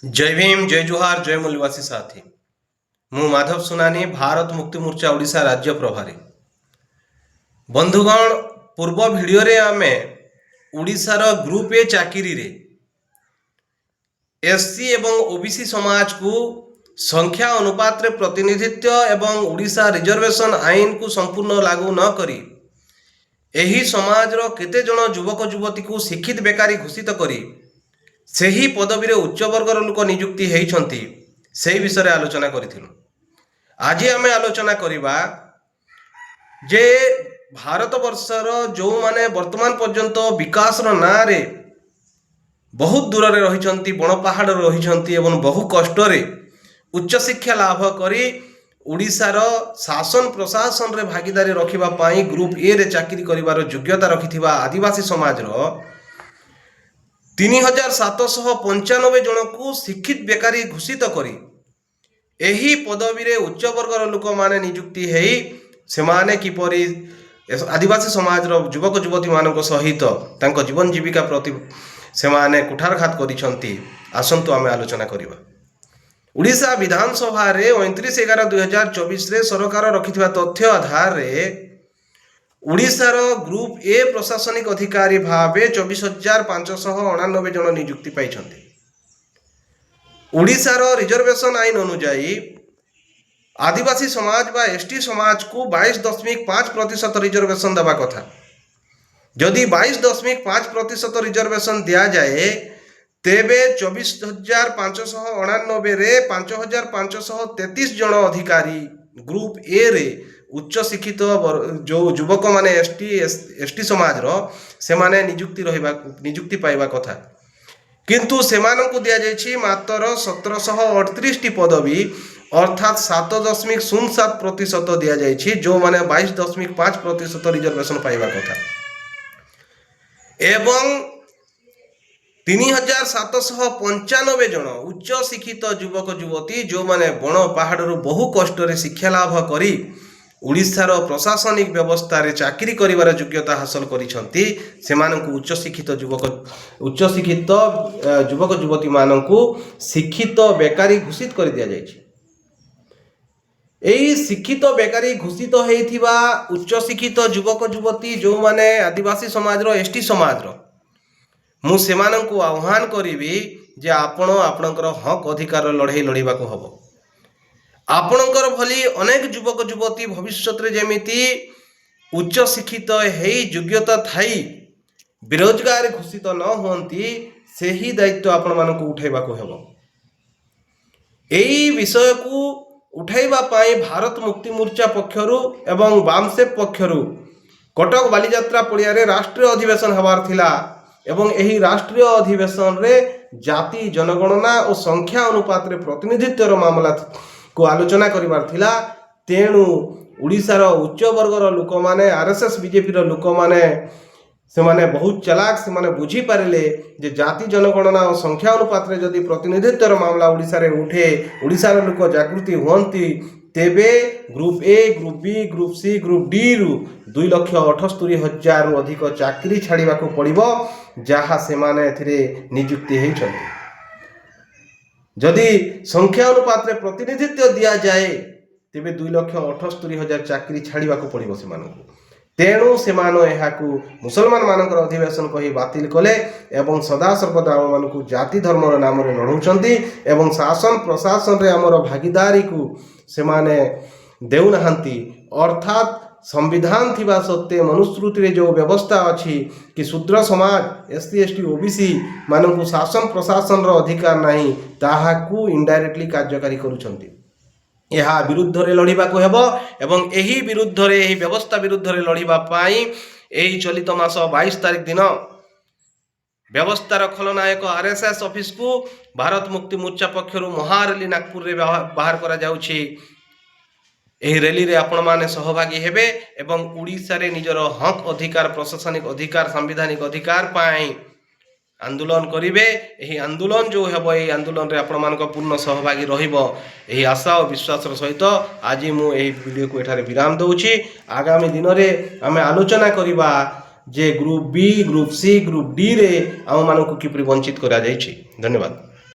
जय भीम, जय जोहार, जय मूल्यवासी साथी। मु माधव सुनानी, भारत मुक्ति मोर्चा ओडिशा राज्य प्रभारी। बंधुगण, पूर्व भिडियो रे आमे ओडिशार ग्रुप ए चाकरी रे एससी एवं ओबीसी समाज को संख्या अनुपात रे प्रतिनिधित्व एवं ओडिशा रिजर्वेशन आईन को संपूर्ण लागू न करी एही समाज रो केते जण युवक युवती को शिक्षित बेकारी घोषित करी ସେହି ପଦବୀରେ ଉଚ୍ଚ ବର୍ଗର ଲୋକ ନିଯୁକ୍ତି ହୋଇଛନ୍ତି ସେହି ବିଷୟରେ ଆଲୋଚନା କରିଥିଲୁ। ଆଜି ଆମେ ଆଲୋଚନା କରିବା ଯେ ଭାରତବର୍ଷର ଯେଉଁମାନେ ବର୍ତ୍ତମାନ ପର୍ଯ୍ୟନ୍ତ ବିକାଶର ନାଁରେ ବହୁତ ଦୂରରେ ରହିଛନ୍ତି, ବଣ ପାହାଡ଼ରେ ରହିଛନ୍ତି ଏବଂ ବହୁ କଷ୍ଟରେ ଉଚ୍ଚଶିକ୍ଷା ଲାଭ କରି ଓଡ଼ିଶାର ଶାସନ ପ୍ରଶାସନରେ ଭାଗିଦାରୀ ରଖିବା ପାଇଁ ଗ୍ରୁପ ଏ ରେ ଚାକିରି କରିବାର ଯୋଗ୍ୟତା ରଖିଥିବା ଆଦିବାସୀ ସମାଜର 3795 ଜଣକୁ ଶିକ୍ଷିତ ବେକାରୀ ଘୋଷିତ କରି ଏହି ପଦବୀରେ ଉଚ୍ଚ ବର୍ଗର ଲୋକମାନେ ନିଯୁକ୍ତି ହେଇ ସେମାନେ କିପରି ଆଦିବାସୀ ସମାଜର ଯୁବକ ଯୁବତୀମାନଙ୍କ ସହିତ ତାଙ୍କ ଜୀବନ ଜୀବିକା ପ୍ରତି ସେମାନେ କୁଠାରଘାତ କରିଛନ୍ତି। ଆସନ୍ତୁ ଆମେ ଆଲୋଚନା କରିବା। ଓଡ଼ିଶା ବିଧାନସଭାରେ 29/11/2024ରେ ସରକାର ରଖିଥିବା ତଥ୍ୟ ଆଧାରରେ ଓଡ଼ିଶାର ଗ୍ରୁପ ଏ ପ୍ରଶାସନିକ ଅଧିକାରୀ ଭାବେ 24,599 ଜଣ ନିଯୁକ୍ତି ପାଇଛନ୍ତି। ଓଡ଼ିଶାର ରିଜର୍ଭେସନ ଆଇନ ଅନୁଯାୟୀ ଆଦିବାସୀ ସମାଜ ବା ଏସଟି ସମାଜକୁ 22.5% ରିଜର୍ଭେସନ ଦେବା କଥା। ଯଦି 22.5% ରିଜର୍ଭେସନ ଦିଆଯାଏ ତେବେ 24,599ରେ 5,533 ଜଣ ଅଧିକାରୀ ଗ୍ରୁପ ଏ ରେ ଉଚ୍ଚ ଶିକ୍ଷିତ ଯେଉଁ ଯୁବକମାନେ ଏସଟି ସମାଜର ସେମାନେ ନିଯୁକ୍ତି ପାଇବା କଥା, କିନ୍ତୁ ସେମାନଙ୍କୁ ଦିଆଯାଇଛି ମାତ୍ର 1738ଟି ପଦବୀ ଅର୍ଥାତ୍ 7.07% ଦିଆଯାଇଛି, ଯେଉଁମାନେ 22.5% ରିଜର୍ଭେସନ ପାଇବା କଥା। ଏବଂ 3,795 ଜଣ ଉଚ୍ଚ ଶିକ୍ଷିତ ଯୁବକ ଯୁବତୀ ଯେଉଁମାନେ ବଣ ପାହାଡ଼ରୁ ବହୁ କଷ୍ଟରେ ଶିକ୍ଷା ଲାଭ କରି ଓଡ଼ିଶାର ପ୍ରଶାସନିକ ବ୍ୟବସ୍ଥାରେ ଚାକିରି କରିବାର ଯୋଗ୍ୟତା ହାସଲ କରିଛନ୍ତି, ସେମାନଙ୍କୁ ଉଚ୍ଚଶିକ୍ଷିତ ଯୁବକ ଯୁବତୀମାନଙ୍କୁ ଶିକ୍ଷିତ ବେକାରୀ ଘୋଷିତ କରି ଦିଆଯାଇଛି। ଏହି ଶିକ୍ଷିତ ବେକାରୀ ଘୋଷିତ ହୋଇଥିବା ଉଚ୍ଚଶିକ୍ଷିତ ଯୁବକ ଯୁବତୀ ଯେଉଁମାନେ ଆଦିବାସୀ ସମାଜର ଏସଟି ସମାଜର, ମୁଁ ସେମାନଙ୍କୁ ଆହ୍ୱାନ କରିବି ଯେ ଆପଣ ଆପଣଙ୍କର ହକ୍ ଅଧିକାର ଲଢ଼େଇ ଲଢ଼ିବାକୁ ହେବ। ଆପଣଙ୍କର ଭଳି ଅନେକ ଯୁବକ ଯୁବତୀ ଭବିଷ୍ୟତରେ ଯେମିତି ଉଚ୍ଚ ଶିକ୍ଷିତ ହେଇ ଯୋଗ୍ୟତା ଥାଇ ବେରୋଜଗାର ଘୋଷିତ ନ ହୁଅନ୍ତି, ସେହି ଦାୟିତ୍ୱ ଆପଣମାନଙ୍କୁ ଉଠାଇବାକୁ ହେବ। ଏହି ବିଷୟକୁ ଉଠାଇବା ପାଇଁ ଭାରତ ମୁକ୍ତି ମୋର୍ଚ୍ଚା ପକ୍ଷରୁ ଏବଂ ବାମସେଫ ପକ୍ଷରୁ କଟକ ବାଲିଯାତ୍ରା ପଡ଼ିଆରେ ରାଷ୍ଟ୍ରୀୟ ଅଧିବେଶନ ହେବାର ଥିଲା ଏବଂ ଏହି ରାଷ୍ଟ୍ରୀୟ ଅଧିବେଶନରେ ଜାତି ଜନଗଣନା ଓ ସଂଖ୍ୟା ଅନୁପାତରେ ପ୍ରତିନିଧିତ୍ୱର ମାମଲାକୁ ଆଲୋଚନା କରିବାର ଥିଲା। ତେଣୁ ଓଡ଼ିଶାର ଉଚ୍ଚ ବର୍ଗର ଲୋକମାନେ, ଆରଏସଏସ ବିଜେପିର ଲୋକମାନେ ସେମାନେ ବହୁତ ଚାଲାକ, ସେମାନେ ବୁଝିପାରିଲେ ଯେ ଜାତି ଜନଗଣନା ଓ ସଂଖ୍ୟା ଅନୁପାତରେ ଯଦି ପ୍ରତିନିଧିତ୍ୱର ମାମଲା ଓଡ଼ିଶାରେ ଉଠେ, ଓଡ଼ିଶାର ଲୋକ ଜାଗୃତି ହୁଅନ୍ତି, ତେବେ group A, group B, group C, group D ରୁ 2,78,000ରୁ ଅଧିକ ଚାକିରି ଛାଡ଼ିବାକୁ ପଡ଼ିବ, ଯାହା ସେମାନେ ଏଥିରେ ନିଯୁକ୍ତି ହୋଇଛନ୍ତି। ଯଦି ସଂଖ୍ୟା ଅନୁପାତରେ ପ୍ରତିନିଧିତ୍ୱ ଦିଆଯାଏ ତେବେ 2,78,000 ଚାକିରି ଛାଡ଼ିବାକୁ ପଡ଼ିବ ସେମାନଙ୍କୁ। ତେଣୁ ସେମାନେ ଏହାକୁ ମୁସଲମାନମାନଙ୍କର ଅଧିବେଶନ କହି ବାତିଲ କଲେ ଏବଂ ସଦାସର୍ବଦା ଆମମାନଙ୍କୁ ଜାତି ଧର୍ମର ନାମରେ ଲଢ଼ଉଛନ୍ତି ଏବଂ ଶାସନ ପ୍ରଶାସନରେ ଆମର ଭାଗିଦାରୀକୁ ସେମାନେ ଦେଉନାହାନ୍ତି। ଅର୍ଥାତ୍ ସମ୍ବିଧାନ ଥିବା ସତ୍ତ୍ୱେ ମନୁସ୍ମୃତିରେ ଯେଉଁ ବ୍ୟବସ୍ଥା ଅଛି କି ଶୂଦ୍ର ସମାଜ ଏସସି ଏସଟି ଓବିସି ମାନଙ୍କୁ ଶାସନ ପ୍ରଶାସନର ଅଧିକାର ନାହିଁ, ତାହାକୁ ଇନଡାଇରେକ୍ଟଲି କାର୍ଯ୍ୟକାରୀ କରୁଛନ୍ତି। ଏହା ବିରୁଦ୍ଧରେ ଲଢ଼ିବାକୁ ହେବ ଏବଂ ଏହି ବିରୁଦ୍ଧରେ, ଏହି ବ୍ୟବସ୍ଥା ବିରୁଦ୍ଧରେ ଲଢ଼ିବା ପାଇଁ ଏହି ଚଳିତ ମାସ 22 ତାରିଖ ଦିନ ବ୍ୟବସ୍ଥାର ଖଳନାୟକ ଆରଏସଏସ ଅଫିସକୁ ଭାରତ ମୁକ୍ତି ମୋର୍ଚ୍ଚା ପକ୍ଷରୁ ମହାରାଲି ନାଗପୁରରେ ବାହାର କରାଯାଉଛି। ଏହି ର୍ୟାଲିରେ ଆପଣମାନେ ସହଭାଗୀ ହେବେ ଏବଂ ଓଡ଼ିଶାରେ ନିଜର ହକ୍ ଅଧିକାର, ପ୍ରଶାସନିକ ଅଧିକାର, ସାମ୍ବିଧାନିକ ଅଧିକାର ପାଇଁ ଆନ୍ଦୋଳନ କରିବେ। ଏହି ଆନ୍ଦୋଳନ ଯେଉଁ ହେବ, ଏହି ଆନ୍ଦୋଳନରେ ଆପଣମାନଙ୍କ ପୂର୍ଣ୍ଣ ସହଭାଗୀ ରହିବ, ଏହି ଆଶା ଓ ବିଶ୍ୱାସର ସହିତ ଆଜି ମୁଁ ଏହି ଭିଡ଼ିଓକୁ ଏଠାରେ ବିରାମ ଦେଉଛି। ଆଗାମୀ ଦିନରେ ଆମେ ଆଲୋଚନା କରିବା ଯେ ଗ୍ରୁପ ବି, ଗ୍ରୁପ ସି, ଗ୍ରୁପ ଡିରେ ଆମମାନଙ୍କୁ କିପରି ବଞ୍ଚିତ କରାଯାଇଛି। ଧନ୍ୟବାଦ।